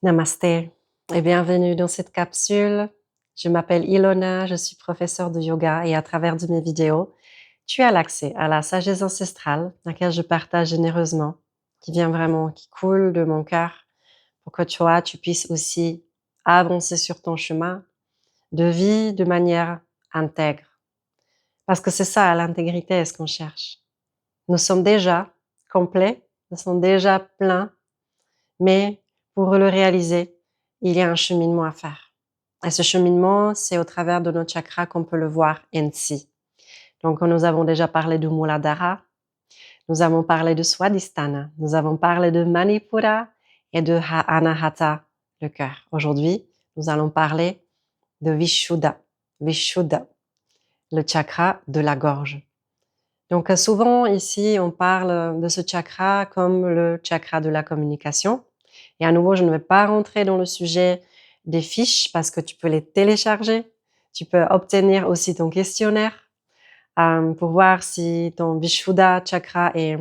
Namasté et bienvenue dans cette capsule. Je m'appelle Ilona, je suis professeure de yoga et à travers de mes vidéos, tu as l'accès à la sagesse ancestrale, laquelle je partage généreusement, qui vient vraiment, qui coule de mon cœur pour que toi, tu puisses aussi avancer sur ton chemin de vie de manière intègre. Parce que c'est ça, l'intégrité, ce qu'on cherche. Nous sommes déjà complets, nous sommes déjà pleins, mais pour le réaliser, il y a un cheminement à faire. Et ce cheminement, c'est au travers de notre chakra qu'on peut le voir ainsi. Donc, nous avons déjà parlé de Muladhara, nous avons parlé de Swadhisthana, nous avons parlé de Manipura et de Anahata, le cœur. Aujourd'hui, nous allons parler de Vishuddha, Vishuddha, le chakra de la gorge. Donc, souvent ici, on parle de ce chakra comme le chakra de la communication. Et à nouveau, je ne vais pas rentrer dans le sujet des fiches parce que tu peux les télécharger. Tu peux obtenir aussi ton questionnaire pour voir si ton Vishuddha chakra est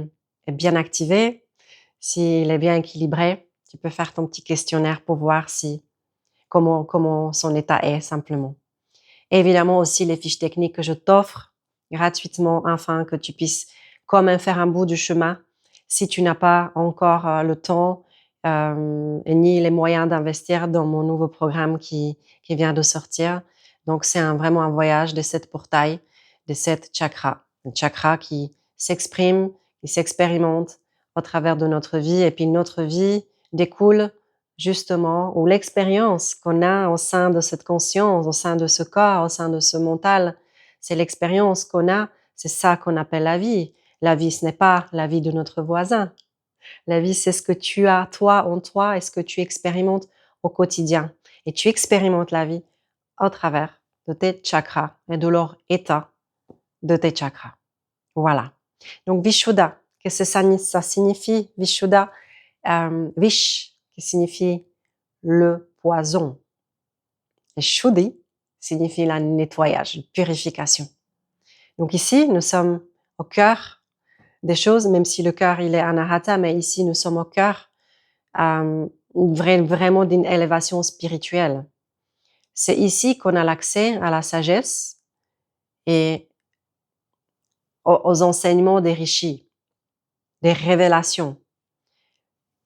bien activé, s'il est bien équilibré. Tu peux faire ton petit questionnaire pour voir comment son état est simplement. Et évidemment aussi les fiches techniques que je t'offre gratuitement afin que tu puisses quand même faire un bout du chemin si tu n'as pas encore le temps ni les moyens d'investir dans mon nouveau programme qui vient de sortir. Donc, c'est vraiment un voyage des 7 portails, des 7 chakras. Un chakra qui s'exprime, qui s'expérimente au travers de notre vie. Et puis, notre vie découle justement, ou l'expérience qu'on a au sein de cette conscience, au sein de ce corps, au sein de ce mental, c'est l'expérience qu'on a, c'est ça qu'on appelle la vie. La vie, ce n'est pas la vie de notre voisin. La vie, c'est ce que tu as, toi, en toi, et ce que tu expérimentes au quotidien. Et tu expérimentes la vie au travers de tes chakras et de leur état de tes chakras. Voilà. Donc, Vishuddha, qu'est-ce que ça signifie, Vishuddha? Vish, qui signifie le poison. Et Shuddhi signifie le nettoyage, la purification. Donc ici, nous sommes au cœur des choses, même si le cœur, il est anahata, mais ici, nous sommes au cœur vraiment d'une élévation spirituelle. C'est ici qu'on a l'accès à la sagesse et aux enseignements des rishis, des révélations.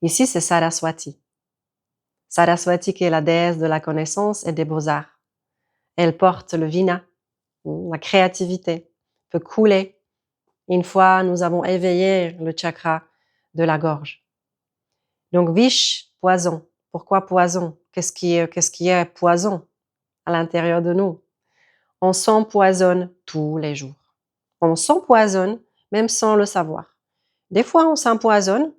Ici, c'est Saraswati. Saraswati qui est la déesse de la connaissance et des beaux-arts. Elle porte le vina, la créativité, peut couler une fois nous avons éveillé le chakra de la gorge. Donc, Vish, poison. Pourquoi poison? Qu'est-ce qui est poison à l'intérieur de nous? On s'empoisonne tous les jours. On s'empoisonne même sans le savoir. Des fois, on s'empoisonne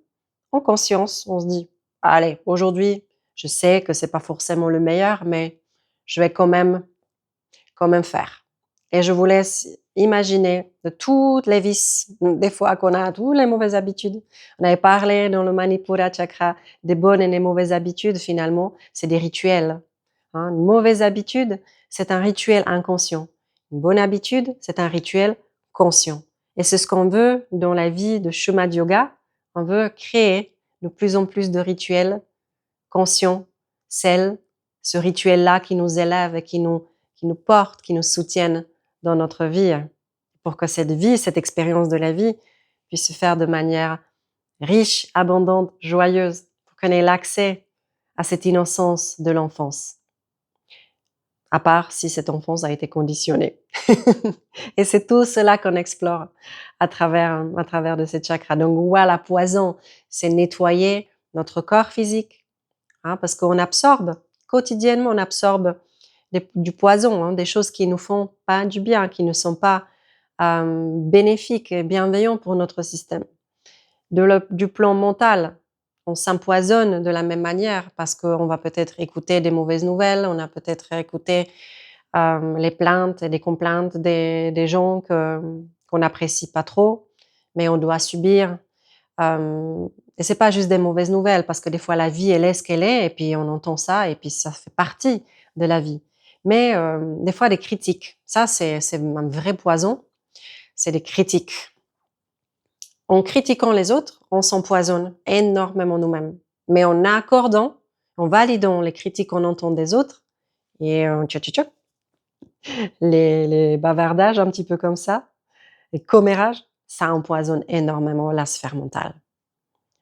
en conscience. On se dit, allez, aujourd'hui, je sais que c'est pas forcément le meilleur, mais je vais quand même faire. Et je vous laisse imaginer de toutes les vices, des fois qu'on a, toutes les mauvaises habitudes. On avait parlé dans le Manipura Chakra des bonnes et des mauvaises habitudes, finalement, c'est des rituels. Une mauvaise habitude, c'est un rituel inconscient. Une bonne habitude, c'est un rituel conscient. Et c'est ce qu'on veut dans la vie de Shuma Yoga. On veut créer de plus en plus de rituels conscients, ce rituel-là qui nous élève et qui nous portent, qui nous soutiennent dans notre vie, pour que cette vie, cette expérience de la vie, puisse se faire de manière riche, abondante, joyeuse, pour qu'on ait l'accès à cette innocence de l'enfance. À part si cette enfance a été conditionnée. Et c'est tout cela qu'on explore à travers de ces chakras. Donc voilà, poison, c'est nettoyer notre corps physique, parce qu'on absorbe, quotidiennement, on absorbe du poison, des choses qui nous font pas du bien, qui ne sont pas bénéfiques et bienveillants pour notre système. Du plan mental, on s'empoisonne de la même manière parce qu'on va peut-être écouter des mauvaises nouvelles, on a peut-être écouté les plaintes et les complaintes des gens qu'on n'apprécie pas trop, mais on doit subir. Et c'est pas juste des mauvaises nouvelles, parce que des fois la vie, elle est ce qu'elle est, et puis on entend ça, et puis ça fait partie de la vie. Mais des fois des critiques, ça c'est un vrai poison, c'est des critiques. En critiquant les autres, on s'empoisonne énormément nous-mêmes. Mais en accordant, en validant les critiques qu'on entend des autres et les bavardages un petit peu comme ça, les commérages, ça empoisonne énormément la sphère mentale.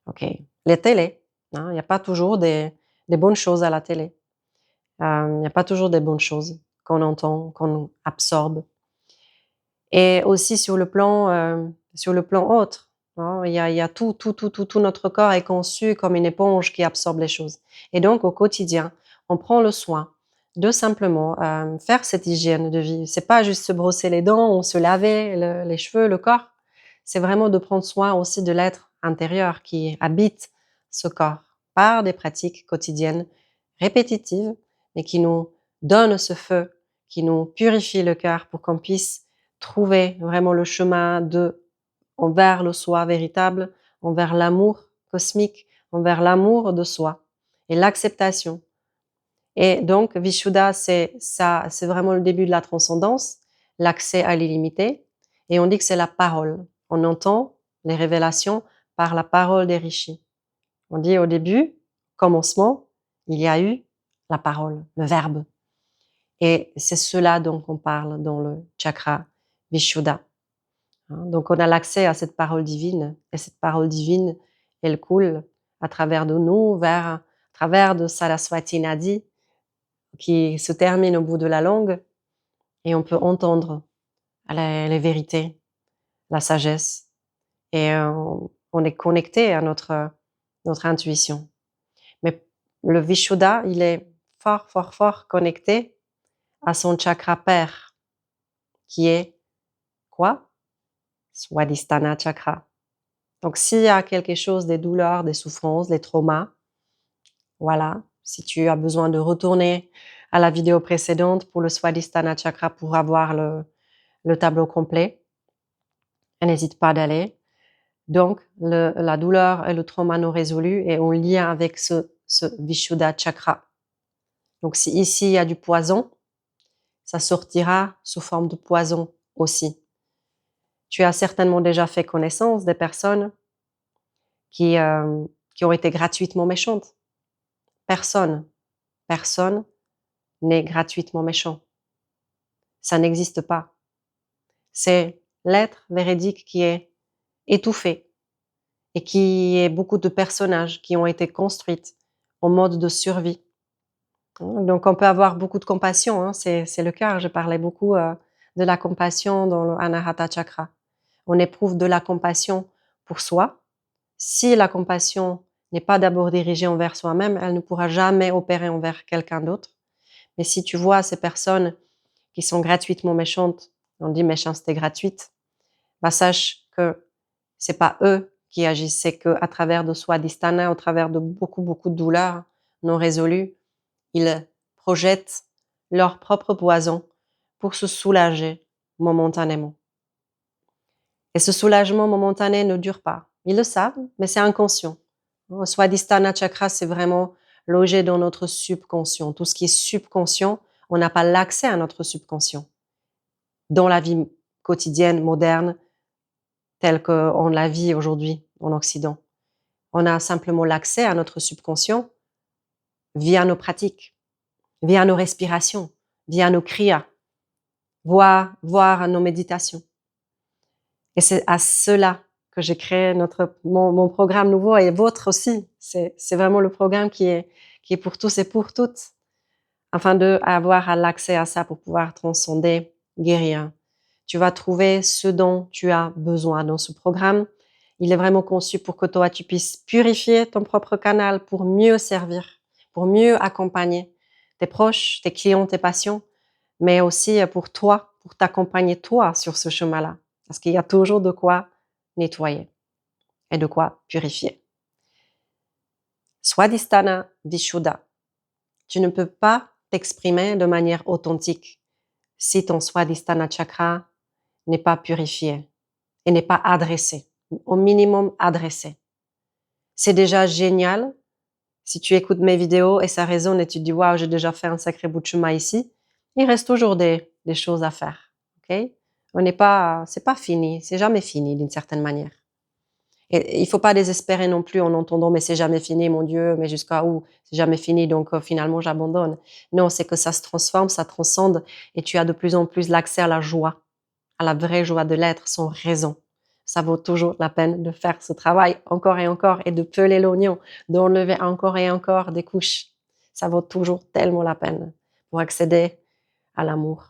OK. Les télés, hein, il y a pas toujours des bonnes choses à la télé. Il y a pas toujours des bonnes choses qu'on entend, qu'on absorbe. Et aussi sur le plan autre, hein, il y a tout notre corps est conçu comme une éponge qui absorbe les choses. Et donc au quotidien, on prend le soin de simplement, faire cette hygiène de vie. C'est pas juste se brosser les dents ou se laver les cheveux, le corps. C'est vraiment de prendre soin aussi de l'être intérieur qui habite ce corps par des pratiques quotidiennes répétitives, mais qui nous donnent ce feu, qui nous purifie le cœur pour qu'on puisse trouver vraiment le chemin envers le soi véritable, envers l'amour cosmique, envers l'amour de soi et l'acceptation. Et donc, Vishuddha, c'est ça, c'est vraiment le début de la transcendance, l'accès à l'illimité. Et on dit que c'est la parole. On entend les révélations par la parole des rishis. On dit au début, commencement, il y a eu la parole, le verbe. Et c'est cela dont on parle dans le chakra Vishuddha. Donc on a l'accès à cette parole divine, et cette parole divine, elle coule à travers de nous, à travers de Saraswati Nadi, qui se termine au bout de la langue, et on peut entendre les vérités, la sagesse, et on est connecté à notre intuition. Mais le Vishuddha, il est fort, fort, fort connecté à son chakra père, qui est quoi? Swadhisthana chakra. Donc, s'il y a quelque chose, des douleurs, des souffrances, des traumas, voilà, si tu as besoin de retourner à la vidéo précédente pour le Swadhisthana chakra pour avoir le tableau complet, n'hésite pas d'aller. Donc, la douleur et le trauma non résolu est en lien avec ce Vishuddha chakra. Donc, si ici il y a du poison, ça sortira sous forme de poison aussi. Tu as certainement déjà fait connaissance des personnes qui ont été gratuitement méchantes. Personne n'est gratuitement méchant. Ça n'existe pas. C'est l'être véridique qui est étouffé et qui est beaucoup de personnages qui ont été construits en mode de survie. Donc on peut avoir beaucoup de compassion, hein, c'est le cœur. Je parlais beaucoup de la compassion dans le Anahata Chakra. On éprouve de la compassion pour soi. Si la compassion n'est pas d'abord dirigée envers soi-même, elle ne pourra jamais opérer envers quelqu'un d'autre. Mais si tu vois ces personnes qui sont gratuitement méchantes, on dit méchanceté gratuite, bah sache que c'est pas eux qui agissent, c'est qu'à travers de Swadhisthana, au travers de beaucoup, beaucoup de douleurs non résolues, ils projettent leur propre poison pour se soulager momentanément. Et ce soulagement momentané ne dure pas. Ils le savent, mais c'est inconscient. Swadhisthana chakra, c'est vraiment logé dans notre subconscient. Tout ce qui est subconscient, on n'a pas l'accès à notre subconscient. Dans la vie quotidienne, moderne, telle qu'on la vit aujourd'hui en Occident. On a simplement l'accès à notre subconscient via nos pratiques, via nos respirations, via nos kriyas, voire nos méditations. Et c'est à cela que j'ai créé mon programme nouveau et votre aussi. C'est vraiment le programme qui est pour tous et pour toutes, afin d'avoir l'accès à ça pour pouvoir transcender, guérir. Tu vas trouver ce dont tu as besoin dans ce programme. Il est vraiment conçu pour que toi, tu puisses purifier ton propre canal pour mieux servir, pour mieux accompagner tes proches, tes clients, tes patients, mais aussi pour toi, pour t'accompagner toi sur ce chemin-là. Parce qu'il y a toujours de quoi nettoyer et de quoi purifier. Swadhisthana Vishuddha. Tu ne peux pas t'exprimer de manière authentique si ton Swadhisthana chakra n'est pas purifié et n'est pas adressé, au minimum adressé. C'est déjà génial si tu écoutes mes vidéos et ça résonne et tu te dis waouh, j'ai déjà fait un sacré bout de chemin ici. Il reste toujours des choses à faire. Ok? C'est pas fini, c'est jamais fini d'une certaine manière. Et il faut pas désespérer non plus en entendant: «Mais c'est jamais fini, mon Dieu, mais jusqu'à où? C'est jamais fini, donc finalement j'abandonne». Non, c'est que ça se transforme, ça transcende et tu as de plus en plus l'accès à la joie, à la vraie joie de l'être sans raison. Ça vaut toujours la peine de faire ce travail encore et de peler l'oignon, d'enlever encore et encore des couches. Ça vaut toujours tellement la peine pour accéder à l'amour.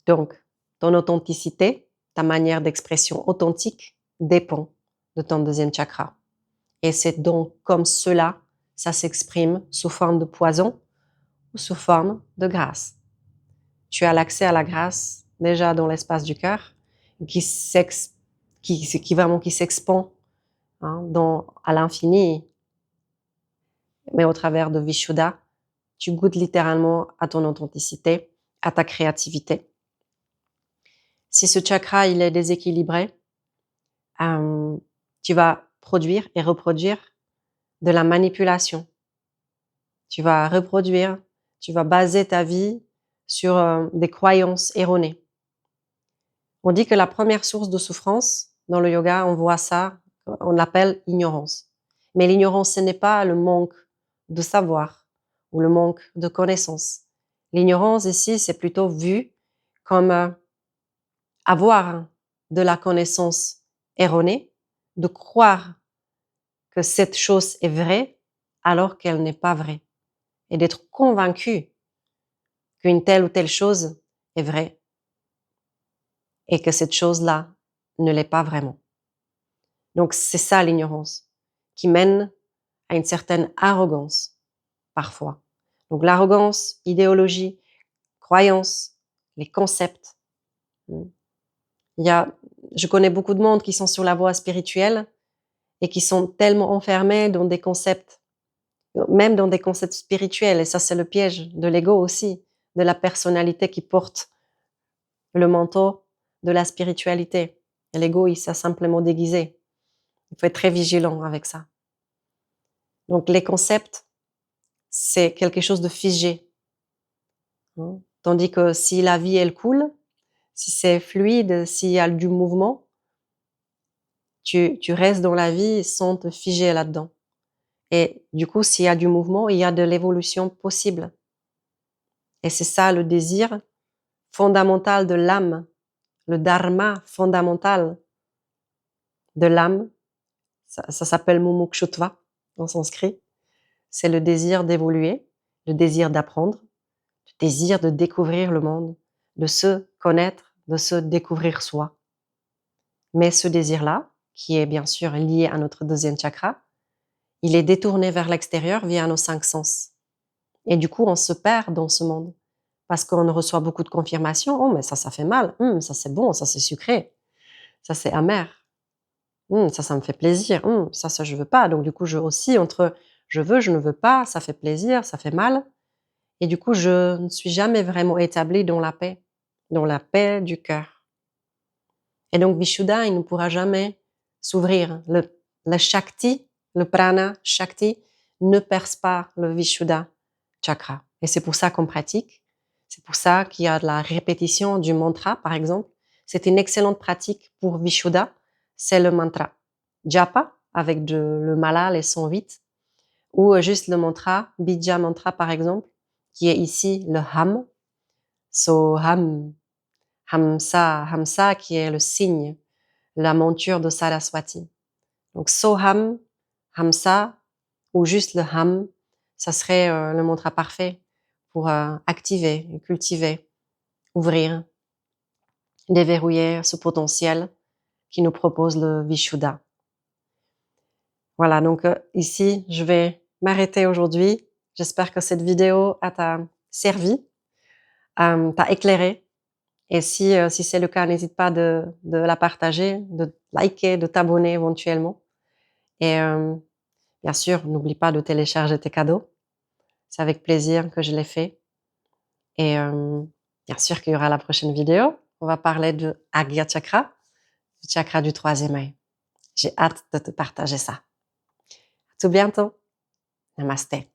Donc, ton authenticité, ta manière d'expression authentique dépend de ton deuxième chakra. Et c'est donc comme cela, ça s'exprime sous forme de poison ou sous forme de grâce. Tu as l'accès à la grâce déjà dans l'espace du cœur, qui qui s'expand hein, à l'infini, mais au travers de Vishuddha, tu goûtes littéralement à ton authenticité, à ta créativité. Si ce chakra il est déséquilibré, tu vas produire et reproduire de la manipulation. Tu vas reproduire, tu vas baser ta vie sur des croyances erronées. On dit que la première source de souffrance dans le yoga, on voit ça, on l'appelle ignorance. Mais l'ignorance, ce n'est pas le manque de savoir ou le manque de connaissances. L'ignorance ici, c'est plutôt vu comme avoir de la connaissance erronée, de croire que cette chose est vraie alors qu'elle n'est pas vraie et d'être convaincu qu'une telle ou telle chose est vraie et que cette chose-là ne l'est pas vraiment. Donc c'est ça l'ignorance qui mène à une certaine arrogance parfois. Donc l'arrogance, idéologie, croyance, les concepts. Il y a, je connais beaucoup de monde qui sont sur la voie spirituelle et qui sont tellement enfermés dans des concepts, même dans des concepts spirituels. Et ça, c'est le piège de l'ego aussi, de la personnalité qui porte le manteau de la spiritualité. Et l'ego, il s'est simplement déguisé. Il faut être très vigilant avec ça. Donc les concepts, c'est quelque chose de figé. Hein. Tandis que si la vie, elle coule, si c'est fluide, s'il y a du mouvement, tu restes dans la vie sans te figer là-dedans. Et du coup, s'il y a du mouvement, il y a de l'évolution possible. Et c'est ça le désir fondamental de l'âme, le dharma fondamental de l'âme. Ça s'appelle mumukshutva en sanskrit. C'est le désir d'évoluer, le désir d'apprendre, le désir de découvrir le monde, de se connaître, de se découvrir soi. Mais ce désir-là, qui est bien sûr lié à notre deuxième chakra, il est détourné vers l'extérieur via nos 5 sens. Et du coup, on se perd dans ce monde parce qu'on reçoit beaucoup de confirmations. Oh, mais ça fait mal. Ça, c'est bon. Ça, c'est sucré. Ça, c'est amer. Ça me fait plaisir. Ça, je veux pas. Donc, du coup, je aussi entre je veux, je ne veux pas, ça fait plaisir, ça fait mal. Et du coup, je ne suis jamais vraiment établie dans la paix du cœur. Et donc, Vishuddha, il ne pourra jamais s'ouvrir. Le Shakti, le prana Shakti, ne perce pas le Vishuddha chakra. Et c'est pour ça qu'on pratique. C'est pour ça qu'il y a de la répétition du mantra, par exemple. C'est une excellente pratique pour Vishuddha. C'est le mantra. Japa, avec le mala, les 108, ou juste le mantra, Bija mantra, par exemple, qui est ici le ham. So ham, hamsa, hamsa, qui est le signe, la monture de Saraswati. Donc Soham, Hamsa, ou juste le Ham, ça serait le mantra parfait pour activer, cultiver, ouvrir, déverrouiller ce potentiel qui nous propose le Vishuddha. Voilà, donc ici, je vais m'arrêter aujourd'hui. J'espère que cette vidéo t'a servi, t'a éclairé. Et si c'est le cas, n'hésite pas de la partager, de liker, de t'abonner éventuellement. Et bien sûr, n'oublie pas de télécharger tes cadeaux. C'est avec plaisir que je l'ai fait. Et bien sûr qu'il y aura la prochaine vidéo. On va parler de Agya Chakra, le chakra du 3e œil. J'ai hâte de te partager ça. À tout bientôt. Namasté.